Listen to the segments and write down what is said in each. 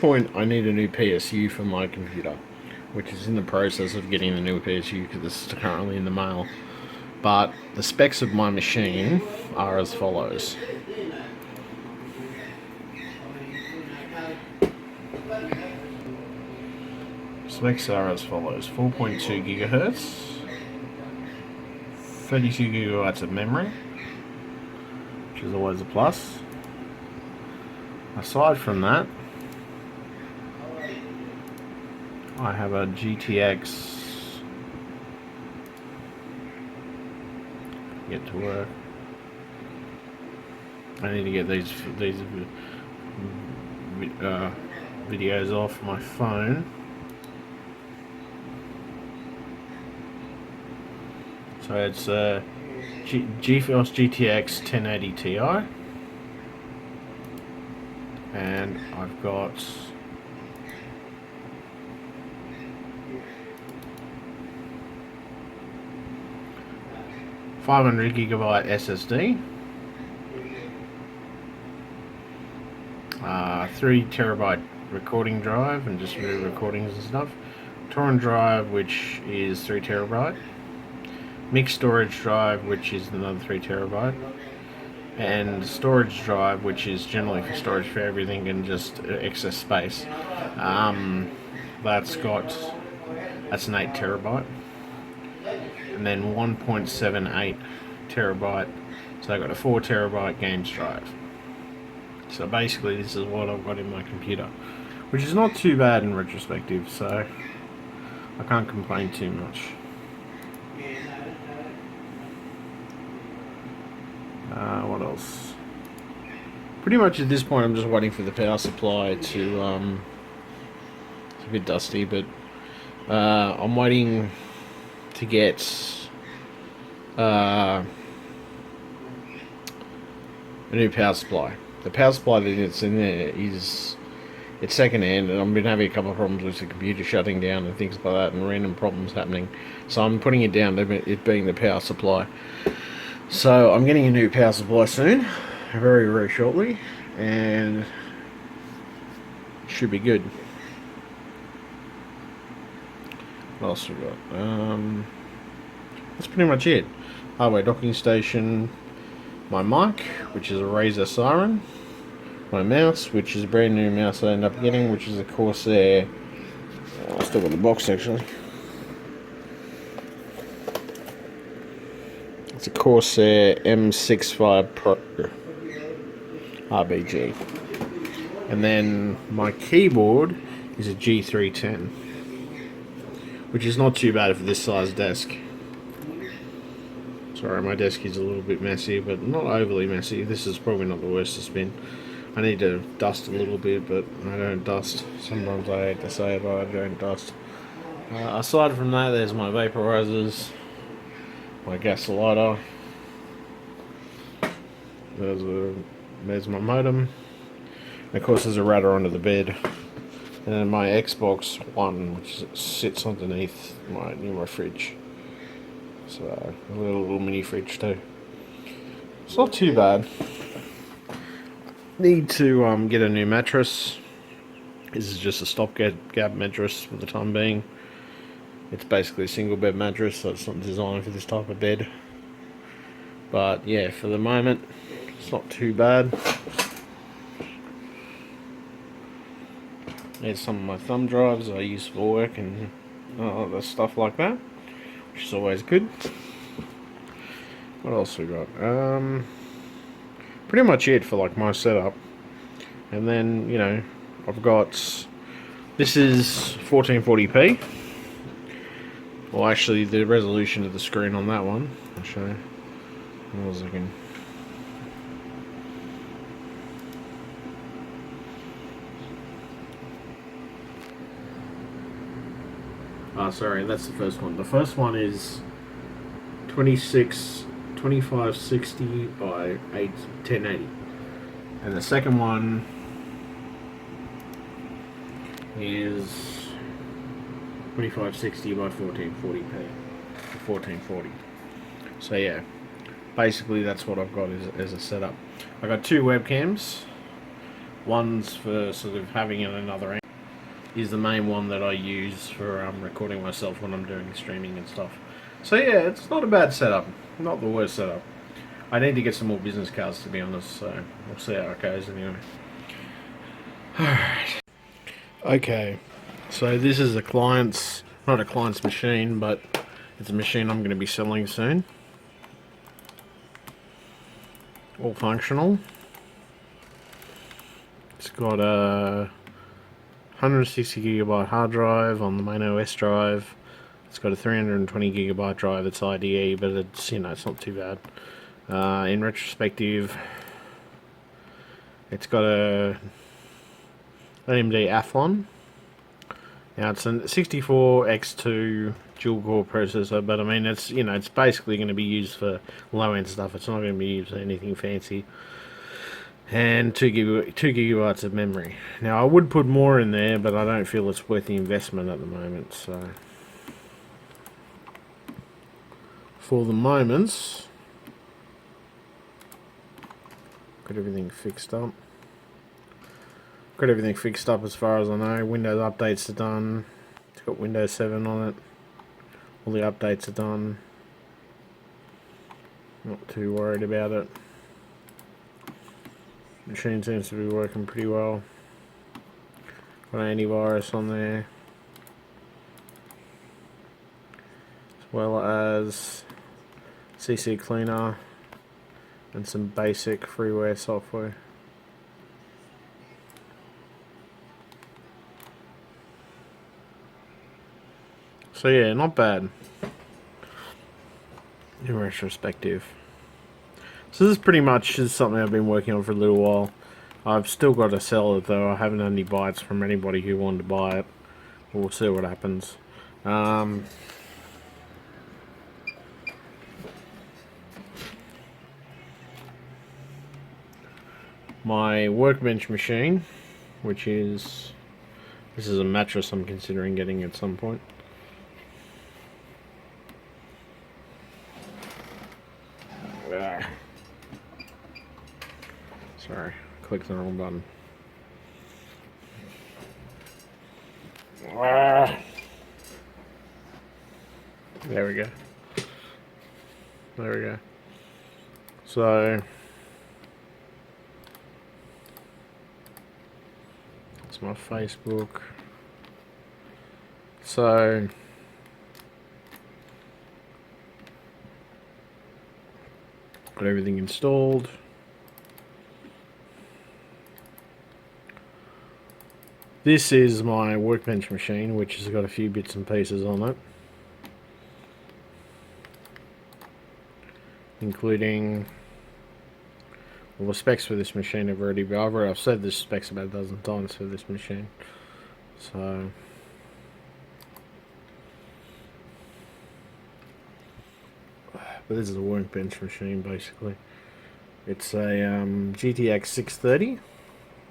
point, I need a new PSU for my computer, which is in the process of getting the new PSU because this is currently in the mail. But the specs of my machine are as follows. Specs are as follows: 4.2 gigahertz, 32 gigabytes of memory, which is always a plus. Aside from that, I have a GTX. Get to work. I need to get these videos off my phone. So it's GeForce GTX 1080 Ti, and I've got $500GB SSD, 3TB recording drive and just recordings and stuff, torrent drive which is 3TB, mixed storage drive which is another 3TB, and storage drive which is generally for storage for everything and just excess space. That's an 8TB, and then 1.78 terabyte. So I've got a 4TB games drive. So basically this is what I've got in my computer, which is not too bad in retrospective, so I can't complain too much. What else? Pretty much at this point I'm just waiting for the power supply to it's a bit dusty, but I'm waiting to get a new power supply. The power supply that's in there it's second hand, and I've been having a couple of problems with the computer shutting down and things like that, and random problems happening. So I'm putting it down to it being the power supply. So I'm getting a new power supply soon, very, very shortly, and it should be good. What else we got? That's pretty much it. Hardware docking station, my mic, which is a Razer Siren, my mouse, which is a brand new mouse I ended up getting, which is a Corsair. Oh, I still got the box actually. It's a Corsair M65 Pro RBG. And then my keyboard is a G310, which is not too bad for this size desk. Sorry, my desk is a little bit messy, but not overly messy. This is probably not the worst it's been. I need to dust a little bit, but I don't dust. Sometimes I hate to say it, but I don't dust. Aside from that, there's my vaporizers, my gas lighter. There's my modem. And of course, there's a router under the bed. And then my Xbox One, which sits underneath my fridge. So a little mini fridge too. It's not too bad. Need to get a new mattress. This is just a stopgap mattress for the time being. It's basically a single bed mattress, so it's not designed for this type of bed. But yeah, for the moment, it's not too bad. There's some of my thumb drives I use for work and other stuff like that, which is always good. What else we got? Pretty much it for like my setup. And then, you know, I've got, this is 1440p. Well, actually, the resolution of the screen on that one, I'll show you. Hold on a second. Sorry, that's the first one. The first one is 2560 by 1080. And the second one is 2560 by 1440p. 1440. So yeah, basically that's what I've got as a setup. I've got two webcams. One's for sort of having it another end. Is the main one that I use for recording myself when I'm doing streaming and stuff. So yeah, it's not a bad setup. Not the worst setup. I need to get some more business cards, to be honest, so we'll see how it goes anyway. Alright. Okay, so this is not a client's machine, but it's a machine I'm going to be selling soon. All functional. It's got a 160GB hard drive on the main OS drive. It's got a 320GB drive that's IDE, but it's, it's not too bad. In retrospective, it's got a AMD Athlon. Now it's a 64X2 dual core processor, but I mean it's basically going to be used for low end stuff. It's not going to be used for anything fancy. And 2 gigabytes of memory. Now I would put more in there, but I don't feel it's worth the investment at the moment. So for the moment, got everything fixed up. Got everything fixed up as far as I know. Windows updates are done. It's got Windows 7 on it. All the updates are done. Not too worried about it. Machine seems to be working pretty well. Got an antivirus on there, as well as CC Cleaner and some basic freeware software. So yeah, not bad in retrospective. So this is pretty much just something I've been working on for a little while. I've still got to sell it though. I haven't had any bites from anybody who wanted to buy it. We'll see what happens. My workbench machine, this is a mattress I'm considering getting at some point. Sorry, clicked the wrong button. There we go. There we go. So that's my Facebook. So got everything installed. This is my workbench machine, which has got a few bits and pieces on it, including all the specs for this machine. I've said the specs about a dozen times for this machine. So but this is a workbench machine basically. It's a GTX 630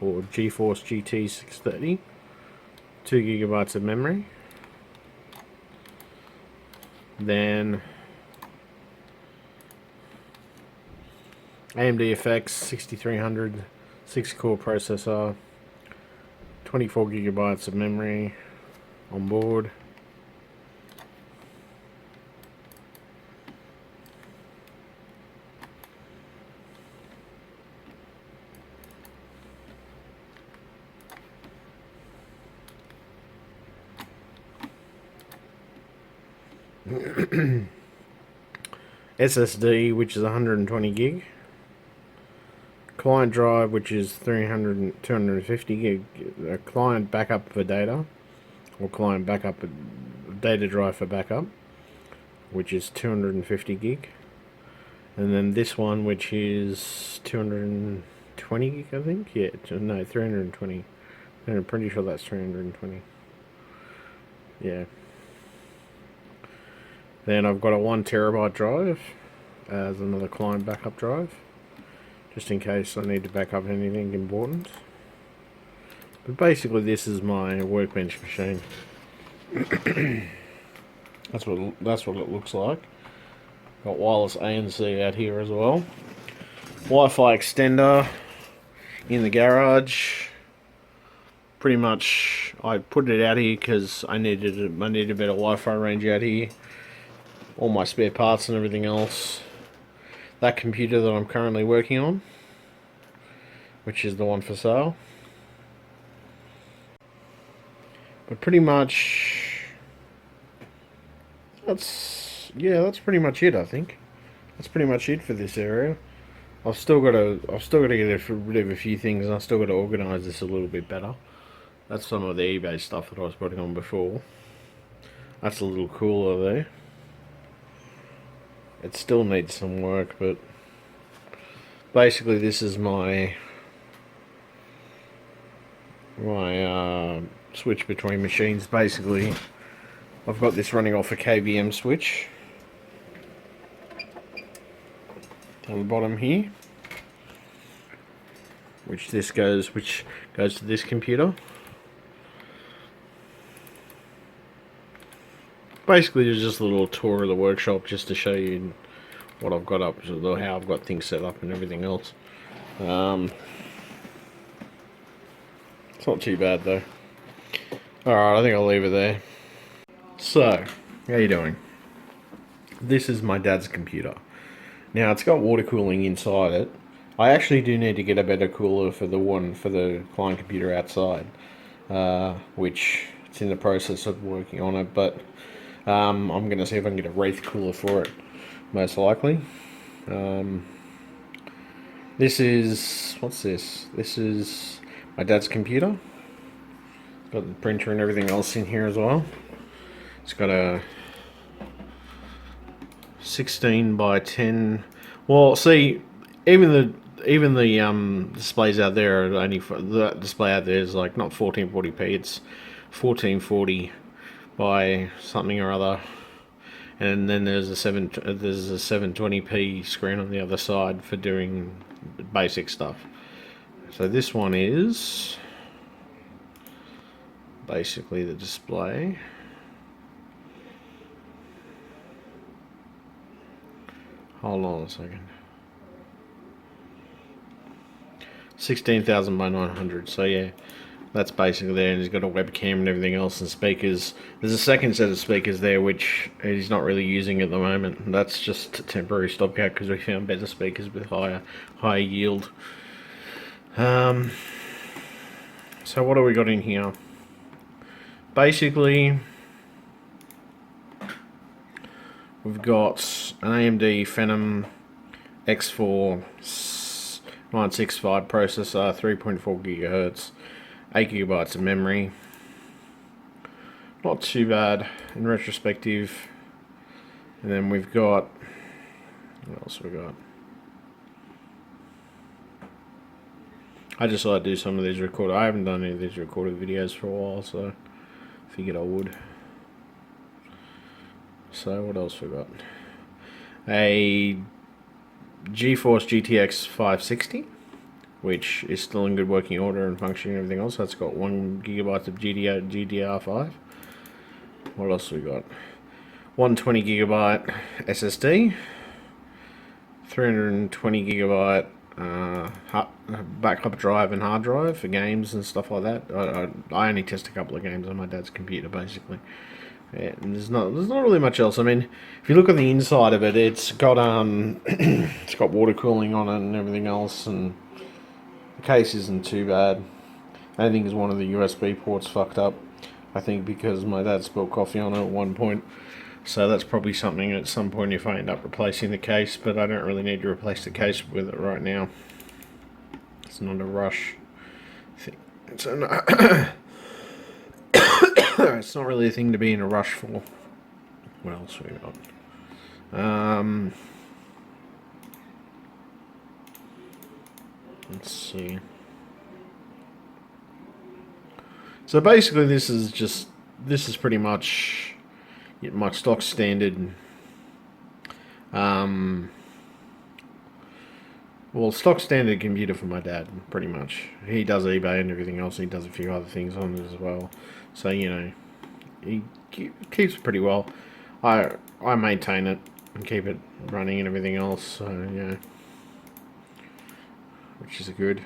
or GeForce GT 630, 2 gigabytes of memory, then AMD FX 6300 6-core processor, 24 gigabytes of memory on board. SSD, which is 120 gig. Client drive, which is 250 gig. A client backup for data, or client backup, data drive for backup, which is 250 gig. And then this one, which is 220 gig, I think. Yeah, no, 320. I'm pretty sure that's 320. Yeah. Then I've got a 1 terabyte drive as another client backup drive, just in case I need to back up anything important. But basically this is my workbench machine. That's what it looks like. Got wireless ANC out here as well. Wi-Fi extender. in the garage. Pretty much, I put it out here because I needed a better Wi-Fi range out here. All my spare parts and everything else. That computer that I'm currently working on, which is the one for sale. But pretty much, that's pretty much it. I think that's pretty much it for this area. I've still got to get rid of a few things, and I've still got to organise this a little bit better. That's some of the eBay stuff that I was putting on before. That's a little cooler there. It still needs some work, but basically this is my switch between machines. Basically, I've got this running off a KVM switch on the bottom here, which goes to this computer. Basically, there's just a little tour of the workshop just to show you what I've got up, how I've got things set up and everything else. It's not too bad though. Alright, I think I'll leave it there. So, how you doing? This is my dad's computer. Now, it's got water cooling inside it. I actually do need to get a better cooler for the client computer outside, which it's in the process of working on it, but I'm going to see if I can get a Wraith cooler for it, most likely. This is, what's this? This is my dad's computer. It's got the printer and everything else in here as well. It's got a 16 by 10. Well, see, even the displays out there are only the display out there is like not 1440p. It's 1440 by something or other, and then there's a 720p screen on the other side for doing basic stuff. So this one is basically the display. Hold on a second. 16,000 by 900. So yeah, that's basically there, and he's got a webcam and everything else and speakers. There's a second set of speakers there which he's not really using at the moment. That's just a temporary stopgap because we found better speakers with higher yield. So what have we got in here? Basically, we've got an AMD Phenom X4 965 processor, 3.4 gigahertz. 8 gigabytes of memory. Not too bad in retrospective. And then we've got, what else we got? I just thought I'd do some of these recorded. I haven't done any of these recorded videos for a while, so I figured I would. So what else we got? A GeForce GTX 560. Which is still in good working order and functioning and everything else. That's got 1 gigabyte of GDDR5. What else we got? 120 gigabyte SSD, 320 gigabyte backup drive and hard drive for games and stuff like that. I only test a couple of games on my dad's computer, basically. Yeah, and there's not really much else. I mean, if you look at the inside of it, it's got it's got water cooling on it and everything else, and the case isn't too bad. I think is one of the USB ports fucked up. I think because my dad spilled coffee on it at one point. So that's probably something at some point if I end up replacing the case, but I don't really need to replace the case with it right now. It's not a rush. It's not really a thing to be in a rush for. What else we got? Let's see. So basically this is pretty much my stock standard stock standard computer for my dad, pretty much. He does eBay and everything else. He does a few other things on it as well. So, you know, he keeps it pretty well. I maintain it and keep it running and everything else. So, yeah, which is good.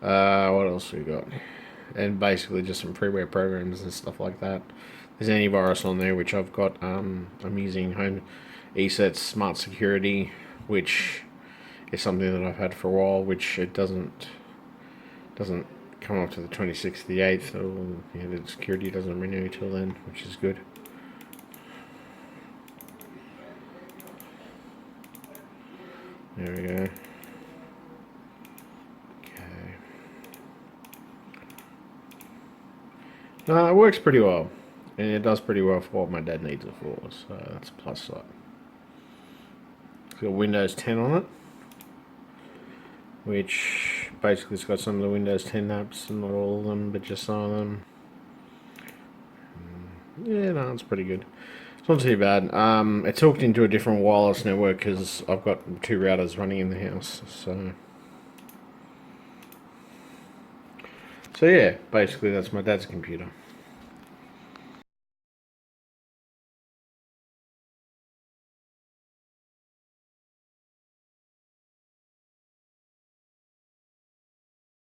What else we got? And basically just some freeware programs and stuff like that. There's antivirus on there, which I've got. I'm using Home ESET Smart Security, which is something that I've had for a while, which it doesn't come up to the 26th, the 8th. Or, yeah, the security doesn't renew till then, which is good. There we go. Okay. No, it works pretty well. And it does pretty well for what my dad needs it for, so that's a plus side. It's got Windows 10 on it, which basically it's got some of the Windows 10 apps, and not all of them, but just some of them. Yeah, no, it's pretty good. It's not too bad. It's hooked into a different wireless network because I've got 2 routers running in the house, so... So yeah, basically that's my dad's computer.